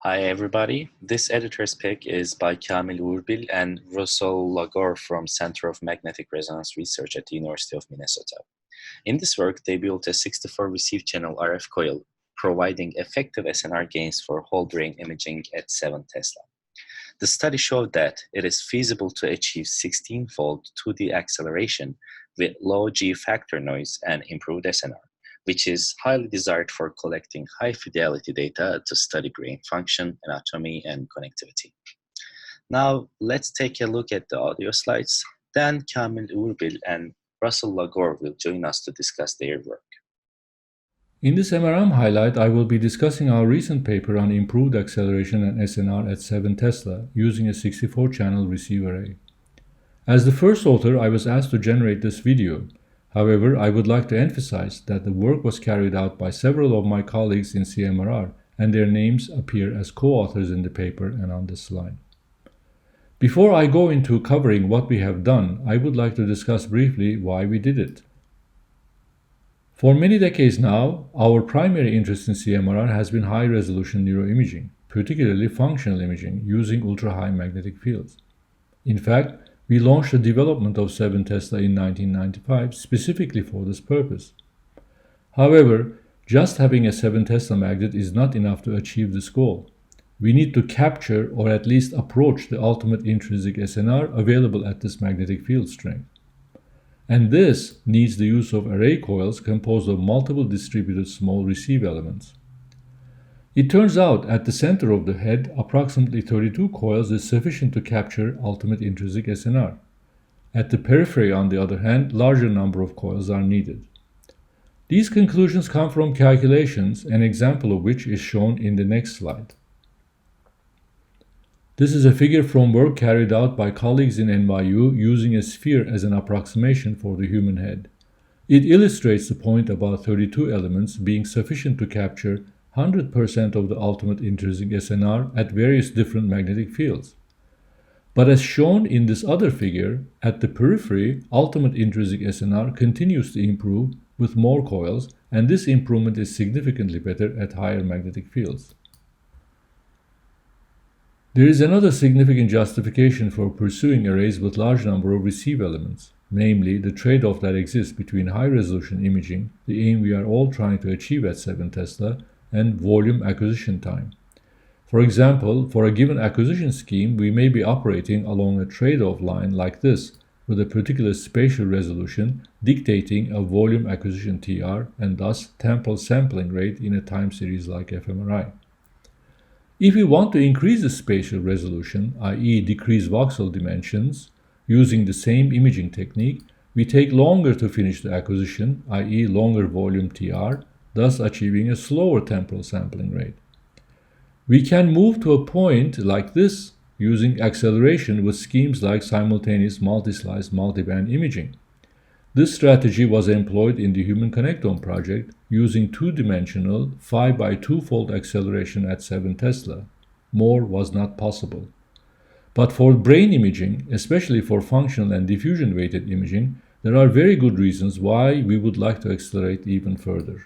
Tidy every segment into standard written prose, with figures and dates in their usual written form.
Hi everybody, this editor's pick is by Kâmil Uğurbil and Russell Lagore from Center of Magnetic Resonance Research at the University of Minnesota. In this work, they built a 64 receive channel RF coil, providing effective SNR gains for whole brain imaging at 7 Tesla. The study showed that it is feasible to achieve 16-fold 2D acceleration with low G factor noise and improved SNR, which is highly desired for collecting high-fidelity data to study brain function, anatomy, and connectivity. Now, let's take a look at the audio slides. Then Kâmil Uğurbil and Russell Lagore will join us to discuss their work. In this MRM highlight, I will be discussing our recent paper on improved acceleration and SNR at 7 Tesla using a 64-channel receive array. As the first author, I was asked to generate this video. However, I would like to emphasize that the work was carried out by several of my colleagues in CMRR, and their names appear as co-authors in the paper and on this slide. Before I go into covering what we have done, I would like to discuss briefly why we did it. For many decades now, our primary interest in CMRR has been high-resolution neuroimaging, particularly functional imaging using ultra-high magnetic fields. In fact, we launched the development of 7 Tesla in 1995 specifically for this purpose. However, just having a 7 Tesla magnet is not enough to achieve this goal. We need to capture or at least approach the ultimate intrinsic SNR available at this magnetic field strength. And this needs the use of array coils composed of multiple distributed small receive elements. It turns out at the center of the head, approximately 32 coils is sufficient to capture ultimate intrinsic SNR. At the periphery, on the other hand, larger number of coils are needed. These conclusions come from calculations, an example of which is shown in the next slide. This is a figure from work carried out by colleagues in NYU using a sphere as an approximation for the human head. It illustrates the point about 32 elements being sufficient to capture 100% of the ultimate intrinsic SNR at various different magnetic fields. But as shown in this other figure, at the periphery, ultimate intrinsic SNR continues to improve with more coils, and this improvement is significantly better at higher magnetic fields. There is another significant justification for pursuing arrays with large number of receive elements, namely the trade-off that exists between high-resolution imaging, the aim we are all trying to achieve at 7 Tesla, and volume acquisition time. For example, for a given acquisition scheme, we may be operating along a trade-off line like this, with a particular spatial resolution dictating a volume acquisition TR and thus temporal sampling rate in a time series like fMRI. If we want to increase the spatial resolution, i.e. decrease voxel dimensions, using the same imaging technique, we take longer to finish the acquisition, i.e. longer volume TR, thus achieving a slower temporal sampling rate. We can move to a point like this using acceleration with schemes like simultaneous multi-slice multiband imaging. This strategy was employed in the Human Connectome project using two-dimensional 5 by 2-fold acceleration at 7 Tesla. More was not possible. But for brain imaging, especially for functional and diffusion-weighted imaging, there are very good reasons why we would like to accelerate even further.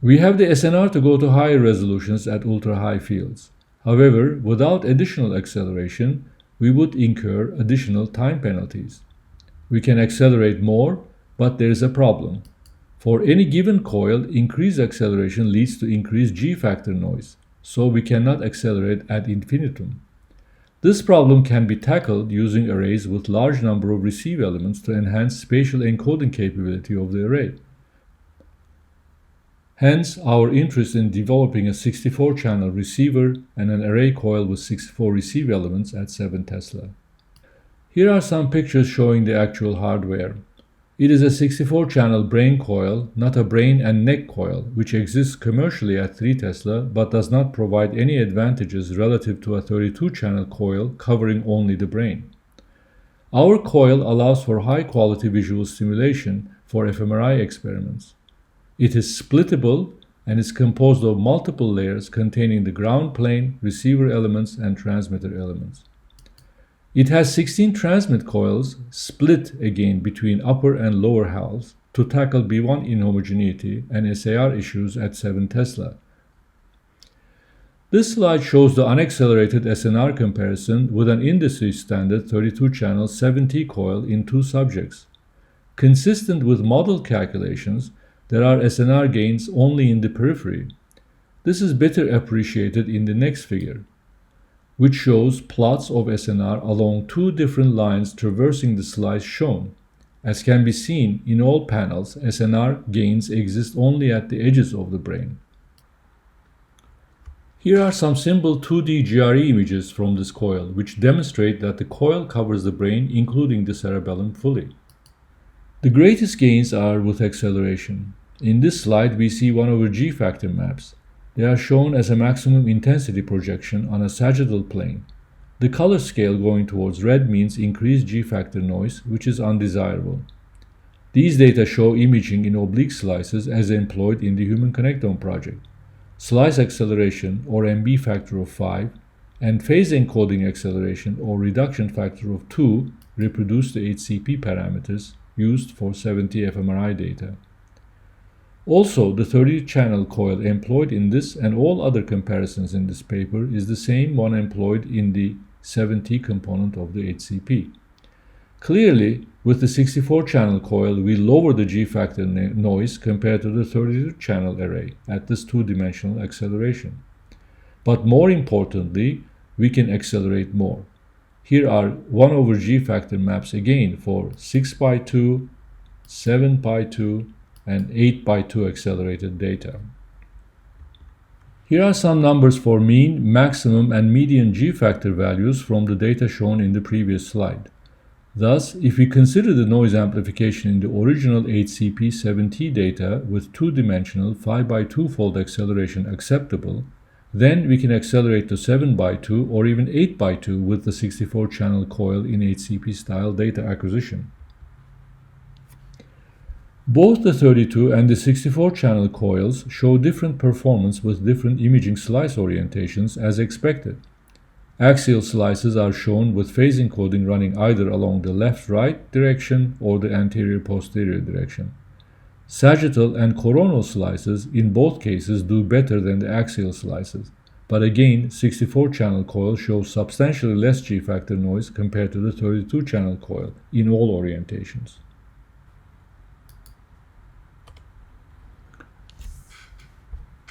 We have the SNR to go to higher resolutions at ultra-high fields. However, without additional acceleration, we would incur additional time penalties. We can accelerate more, but there is a problem. For any given coil, increased acceleration leads to increased G-factor noise, so we cannot accelerate ad infinitum. This problem can be tackled using arrays with large number of receive elements to enhance spatial encoding capability of the array. Hence, our interest in developing a 64-channel receiver and an array coil with 64 receive elements at 7 Tesla. Here are some pictures showing the actual hardware. It is a 64-channel brain coil, not a brain and neck coil, which exists commercially at 3 Tesla but does not provide any advantages relative to a 32-channel coil covering only the brain. Our coil allows for high-quality visual stimulation for fMRI experiments. It is splittable and is composed of multiple layers containing the ground plane, receiver elements, and transmitter elements. It has 16 transmit coils split again between upper and lower halves to tackle B1 inhomogeneity and SAR issues at 7 Tesla. This slide shows the unaccelerated SNR comparison with an industry-standard 32-channel 7T coil in two subjects. Consistent with model calculations, there are SNR gains only in the periphery. This is better appreciated in the next figure, which shows plots of SNR along two different lines traversing the slice shown. As can be seen in all panels, SNR gains exist only at the edges of the brain. Here are some simple 2D GRE images from this coil, which demonstrate that the coil covers the brain, including the cerebellum, fully. The greatest gains are with acceleration. In this slide, we see 1/G factor maps. They are shown as a maximum intensity projection on a sagittal plane. The color scale going towards red means increased G factor noise, which is undesirable. These data show imaging in oblique slices as employed in the Human Connectome project. Slice acceleration, or MB factor of 5, and phase encoding acceleration, or reduction factor of 2, reproduce the HCP parameters used for 70 fMRI data. Also, the 30-channel coil employed in this and all other comparisons in this paper is the same one employed in the 7T component of the HCP. Clearly, with the 64-channel coil, we lower the G-factor noise compared to the 32-channel array at this two-dimensional acceleration. But more importantly, we can accelerate more. Here are 1/G factor maps again for 6x2, 7x2, and 8x2 accelerated data. Here are some numbers for mean, maximum, and median G-factor values from the data shown in the previous slide. Thus, if we consider the noise amplification in the original HCP 7T data with two-dimensional 5x2-fold acceleration acceptable, then we can accelerate to 7x2 or even 8x2 with the 64-channel coil in HCP-style data acquisition. Both the 32 and the 64-channel coils show different performance with different imaging slice orientations as expected. Axial slices are shown with phase encoding running either along the left-right direction or the anterior-posterior direction. Sagittal and coronal slices in both cases do better than the axial slices, but again, 64-channel coil shows substantially less G-factor noise compared to the 32-channel coil in all orientations.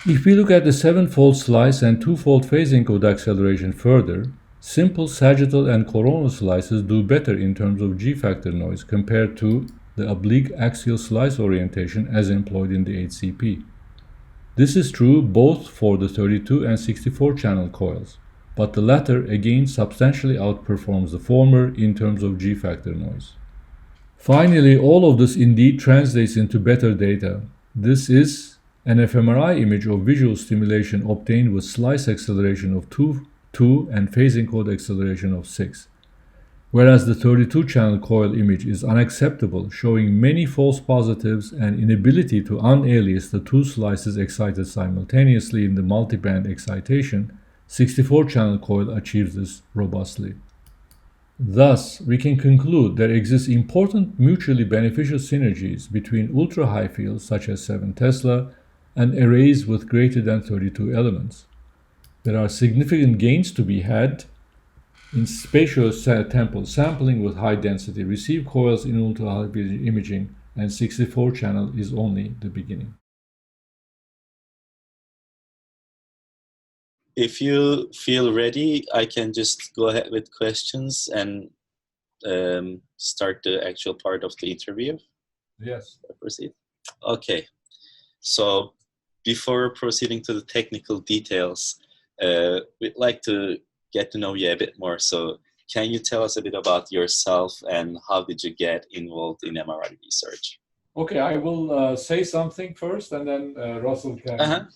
If we look at the 7-fold slice and 2-fold phase encode acceleration further, simple sagittal and coronal slices do better in terms of G-factor noise compared to the oblique axial slice orientation as employed in the HCP. This is true both for the 32 and 64-channel coils, but the latter again substantially outperforms the former in terms of G-factor noise. Finally, all of this indeed translates into better data. This is an fMRI image of visual stimulation obtained with slice acceleration of 2 and phase encode acceleration of 6. Whereas the 32-channel coil image is unacceptable, showing many false positives and inability to unalias the two slices excited simultaneously in the multiband excitation, 64-channel coil achieves this robustly. Thus, we can conclude there exists important mutually beneficial synergies between ultra-high fields such as 7 Tesla and arrays with greater than 32 elements. There are significant gains to be had in spatio-temporal sampling with high-density receive coils in ultra-high imaging, and 64-channel is only the beginning. If you feel ready, I can just go ahead with questions and start the actual part of the interview. Yes. Proceed. Okay. So before proceeding to the technical details, we'd like to get to know you a bit more. So can you tell us a bit about yourself and how did you get involved in MRI research? Okay, I will say something first, and then Russell can. Then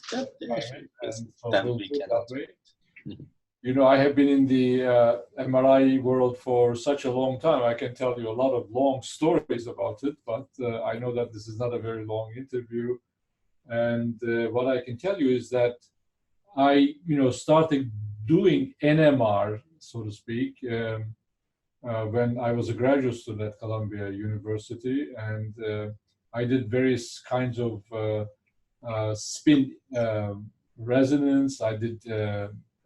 we can. Mm-hmm. You know, I have been in the MRI world for such a long time. I can tell you a lot of long stories about it, but I know that this is not a very long interview. And what I can tell you is that I, started doing NMR, so to speak, when I was a graduate student at Columbia University, and I did various kinds of spin resonance, I did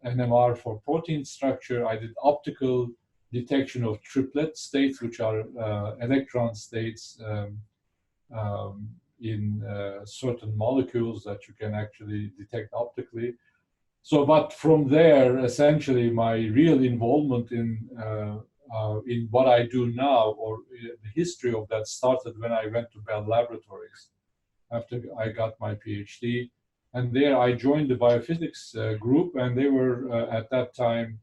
NMR for protein structure, I did optical detection of triplet states, which are electron states in certain molecules that you can actually detect optically. So, but from there, essentially, my real involvement in what I do now, or the history of that, started when I went to Bell Laboratories after I got my PhD. And there I joined the biophysics group, and they were at that time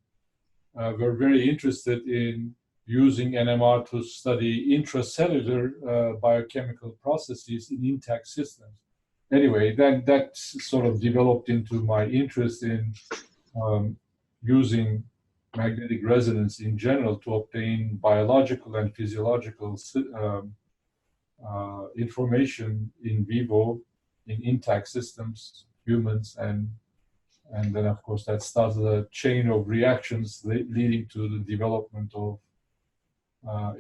were very interested in using NMR to study intracellular biochemical processes in intact systems. Anyway, then that sort of developed into my interest in using magnetic resonance in general to obtain biological and physiological information in vivo in intact systems, humans, and then of course that started a chain of reactions leading to the development of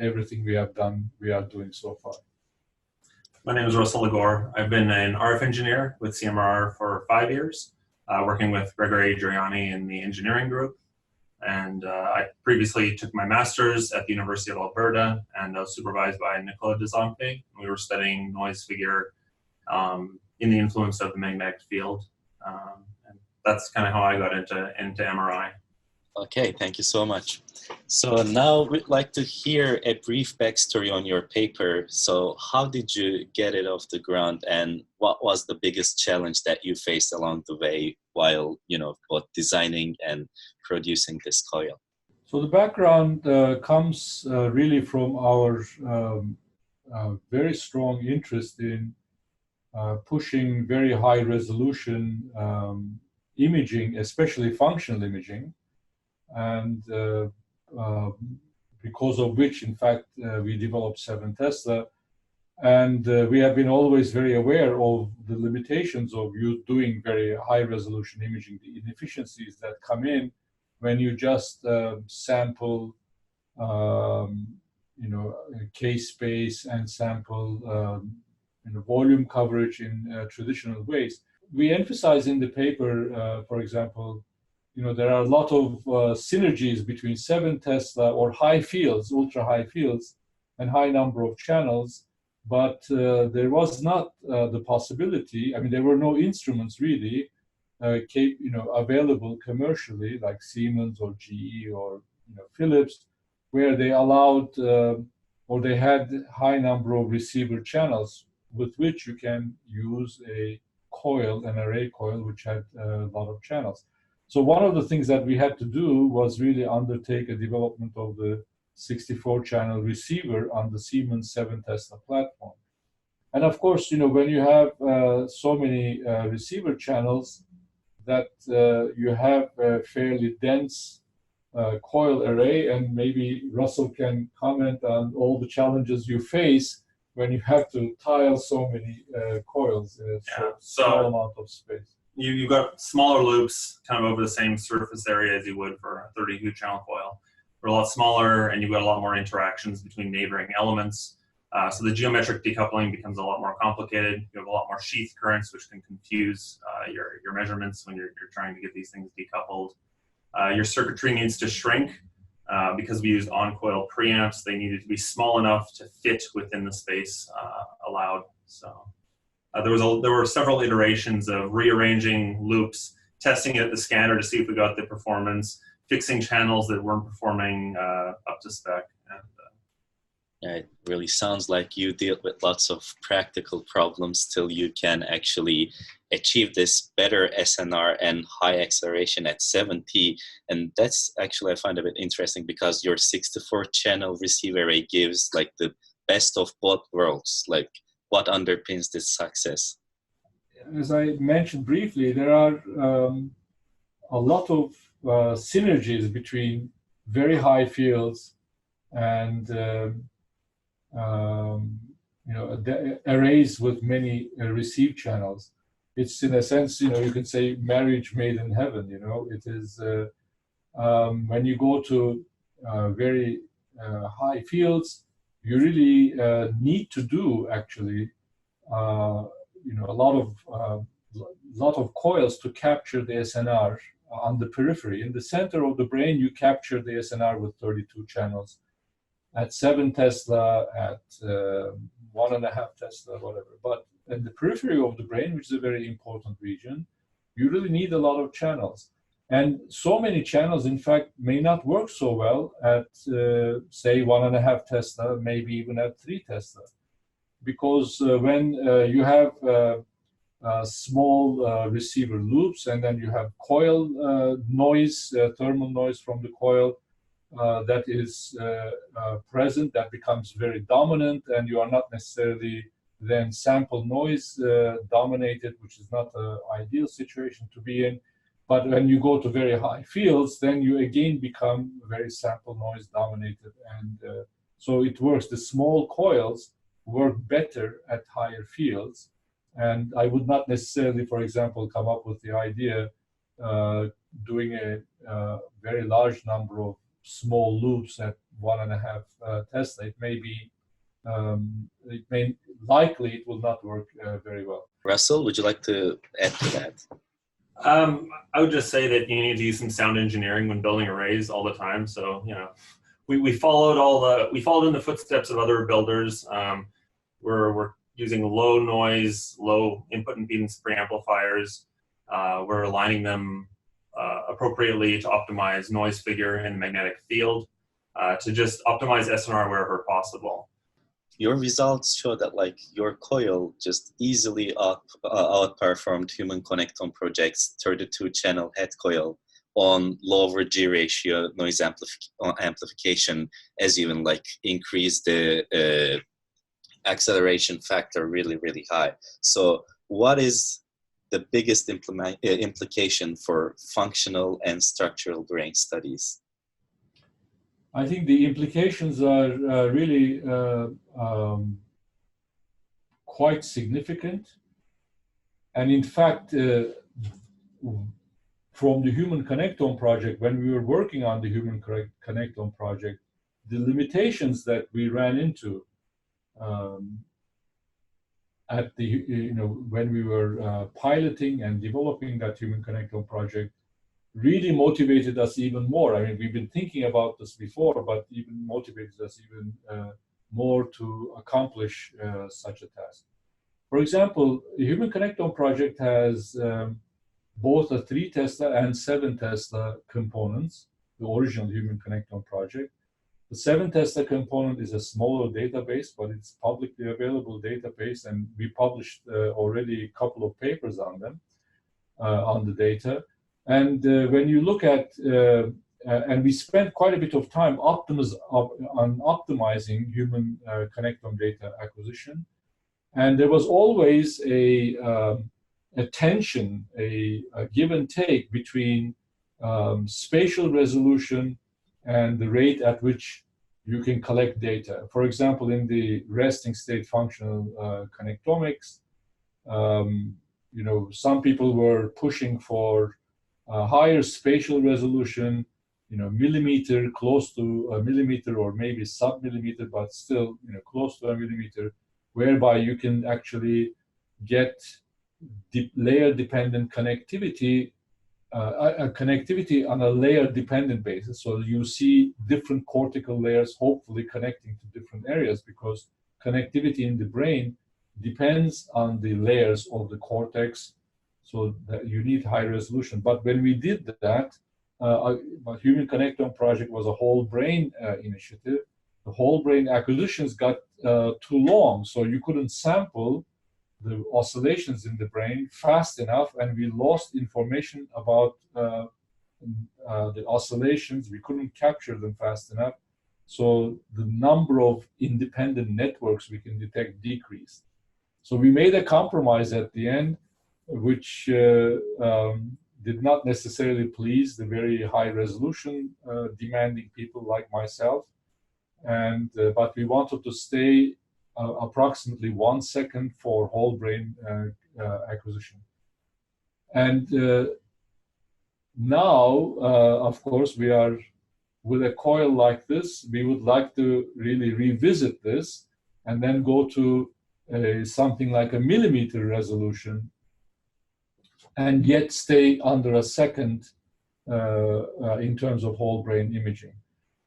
everything we are doing so far. My name is Russell Lagore. I've been an RF engineer with CMRR for 5 years, working with Gregory Adriani in the engineering group. And I previously took my master's at the University of Alberta, and I was supervised by Nicolas Desampe. We were studying noise figure in the influence of the magnetic field. And that's kind of how I got into MRI. Okay, thank you so much. So now we'd like to hear a brief backstory on your paper. So how did you get it off the ground, and what was the biggest challenge that you faced along the way while, both designing and producing this coil? So the background comes really from our very strong interest in pushing very high resolution imaging, especially functional imaging. And because of which, in fact, we developed 7 Tesla. And we have been always very aware of the limitations of you doing very high resolution imaging, the inefficiencies that come in when you just sample, case space and sample volume coverage in traditional ways. We emphasize in the paper, for example, there are a lot of synergies between 7 Tesla or high fields, ultra high fields, and high number of channels, but there was not the possibility. I mean, there were no instruments really, available commercially, like Siemens or GE or Philips, where they allowed or they had high number of receiver channels with which you can use an array coil, which had a lot of channels. So one of the things that we had to do was really undertake a development of the 64-channel receiver on the Siemens 7 Tesla platform. And of course, when you have so many receiver channels, that you have a fairly dense coil array, and maybe Russell can comment on all the challenges you face when you have to tile so many coils in a small amount of space. You've got smaller loops kind of over the same surface area as you would for a 32-channel coil. They're a lot smaller, and you've got a lot more interactions between neighboring elements. So the geometric decoupling becomes a lot more complicated. You have a lot more sheath currents, which can confuse your measurements when you're trying to get these things decoupled. Your circuitry needs to shrink because we used on-coil preamps. They needed to be small enough to fit within the space allowed. So there were several iterations of rearranging loops, testing it at the scanner to see if we got the performance, fixing channels that weren't performing up to spec. Yeah, it really sounds like you deal with lots of practical problems till you can actually achieve this better SNR and high acceleration at 7T. And that's actually, I find a bit interesting because your 64-channel receiver array gives like the best of both worlds. Like, what underpins this success? As I mentioned briefly, there are a lot of synergies between very high fields and arrays with many receive channels. It's in a sense, you can say marriage made in heaven. It is when you go to very high fields, you really need to do actually a lot of lot of coils to capture the SNR on the periphery. In the center of the brain, you capture the SNR with 32 channels at 7 Tesla, at 1.5 Tesla, whatever. But in the periphery of the brain, which is a very important region, you really need a lot of channels. And so many channels, in fact, may not work so well at, say, 1.5 Tesla, maybe even at 3 Tesla. Because when you have small receiver loops, and then you have coil noise, thermal noise from the coil that is present, that becomes very dominant, and you are not necessarily then sample noise dominated, which is not an ideal situation to be in. But when you go to very high fields, then you again become very sample noise dominated. And so it works. The small coils work better at higher fields. And I would not necessarily, for example, come up with the idea doing a very large number of small loops at 1.5 Tesla. It may be, likely it will not work very well. Russell, would you like to add to that? I would just say that you need to use some sound engineering when building arrays all the time. So, you know, we followed in the footsteps of other builders. We're using low noise, low input impedance preamplifiers. We're aligning them appropriately to optimize noise figure in the magnetic field, to just optimize SNR wherever possible. Your results show that like your coil just easily outperformed Human Connectome Project's 32-channel head coil on lower G ratio noise amplification, as you even like increase the acceleration factor really, really high. So what is the biggest implication for functional and structural brain studies? I think the implications are really quite significant. And in fact, from the Human Connectome Project, when we were working on the Human Connectome Project, the limitations that we ran into at the, when we were piloting and developing that Human Connectome Project, really motivated us even more. I mean, we've been thinking about this before, but even motivated us even more to accomplish such a task. For example, the Human Connectome Project has both a 3 Tesla and 7 Tesla components, the original Human Connectome Project. The 7 Tesla component is a smaller database, but it's publicly available database, and we published already a couple of papers on them, on the data. And when you look at, and we spent quite a bit of time on optimizing Human Connectome data acquisition, and there was always a tension, a give and take between spatial resolution and the rate at which you can collect data. For example, in the resting state functional connectomics, some people were pushing for higher spatial resolution, millimeter, close to a millimeter, or maybe sub-millimeter, but still, close to a millimeter, whereby you can actually get layer-dependent connectivity, a connectivity on a layer-dependent basis. So you see different cortical layers hopefully connecting to different areas, because connectivity in the brain depends on the layers of the cortex, so that you need high resolution. But when we did that, Human Connectome Project was a whole brain initiative. The whole brain acquisitions got too long, so you couldn't sample the oscillations in the brain fast enough, and we lost information about the oscillations. We couldn't capture them fast enough, so the number of independent networks we can detect decreased. So we made a compromise at the end, which did not necessarily please the very high resolution demanding people like myself, and but we wanted to stay approximately 1 second for whole brain acquisition. And now, of course, we are with a coil like this. We would like to really revisit this and then go to something like a millimeter resolution and yet stay under a second in terms of whole brain imaging.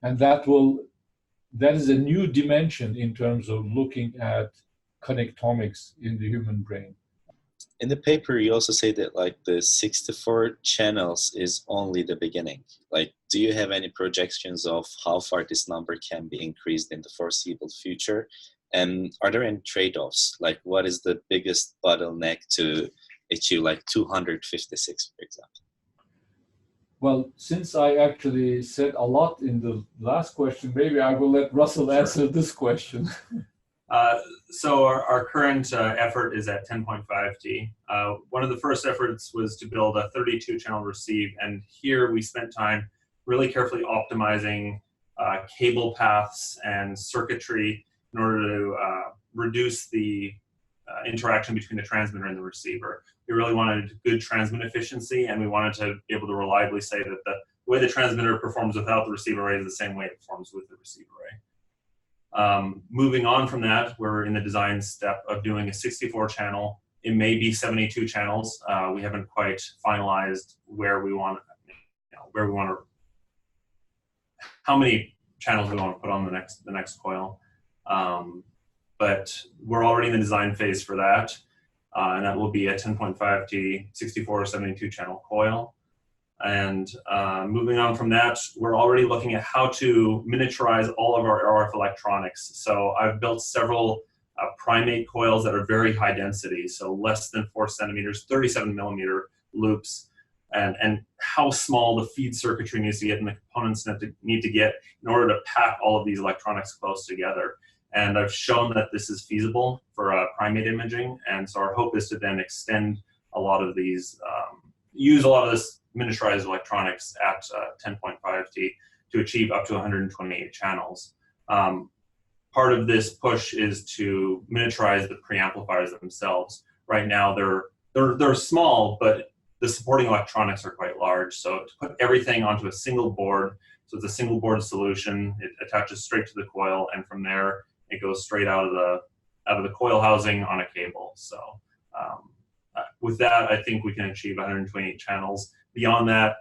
And that is a new dimension in terms of looking at connectomics in the human brain. In the paper, you also say that like the 64 channels is only the beginning. Like, do you have any projections of how far this number can be increased in the foreseeable future? And are there any trade-offs? Like, what is the biggest bottleneck to achieve like 256, for example? Well, since I actually said a lot in the last question, maybe I will let Russell answer this question. So our current effort is at 10.5T. One of the first efforts was to build a 32-channel receive, and here we spent time really carefully optimizing cable paths and circuitry in order to reduce the interaction between the transmitter and the receiver. We really wanted good transmit efficiency, and we wanted to be able to reliably say that the way the transmitter performs without the receiver array is the same way it performs with the receiver array. Moving on from that, we're in the design step of doing a 64-channel. It may be 72 channels. We haven't quite finalized where we want, how many channels we want to put on the next coil. But we're already in the design phase for that, and that will be a 10.5T 64 or 72 channel coil. And moving on from that, we're already looking at how to miniaturize all of our RF electronics. So I've built several primate coils that are very high density, so less than 4 centimeters, 37 millimeter loops, and how small the feed circuitry needs to get and the components need to get in order to pack all of these electronics close together. And I've shown that this is feasible for primate imaging, and so our hope is to then extend a lot of these, use a lot of this miniaturized electronics at 10.5T to achieve up to 128 channels. Part of this push is to miniaturize the preamplifiers themselves. Right now they're small, but the supporting electronics are quite large. So to put everything onto a single board, so it's a single board solution, it attaches straight to the coil, and from there it goes straight out of the coil housing on a cable. So with that, I think we can achieve 128 channels. Beyond that,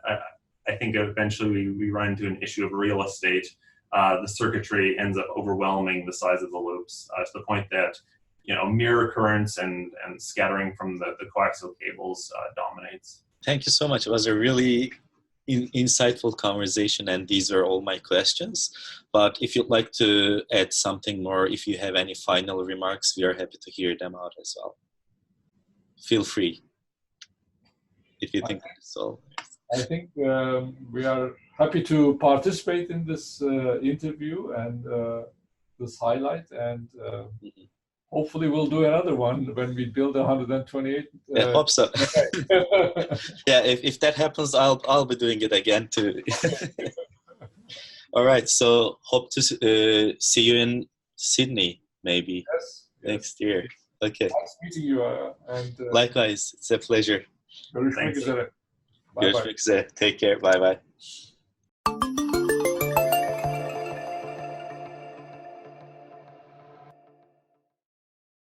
I think eventually we run into an issue of real estate. The circuitry ends up overwhelming the size of the loops to the point that mirror currents and scattering from the coaxial cables dominates. Thank you so much. It was a really insightful conversation, and these are all my questions. But if you'd like to add something more, if you have any final remarks, we are happy to hear them out as well. Feel free if you think that's all. I think we are happy to participate in this interview and this highlight, and hopefully we'll do another one when we build 128. I hope so. Yeah, if that happens, I'll be doing it again too. All right, so hope to see you in Sydney maybe next year. Okay. Nice meeting you. And likewise, it's a pleasure. Görüşmek üzere. Bye bye. Görüşmek üzere. Take care. Bye bye.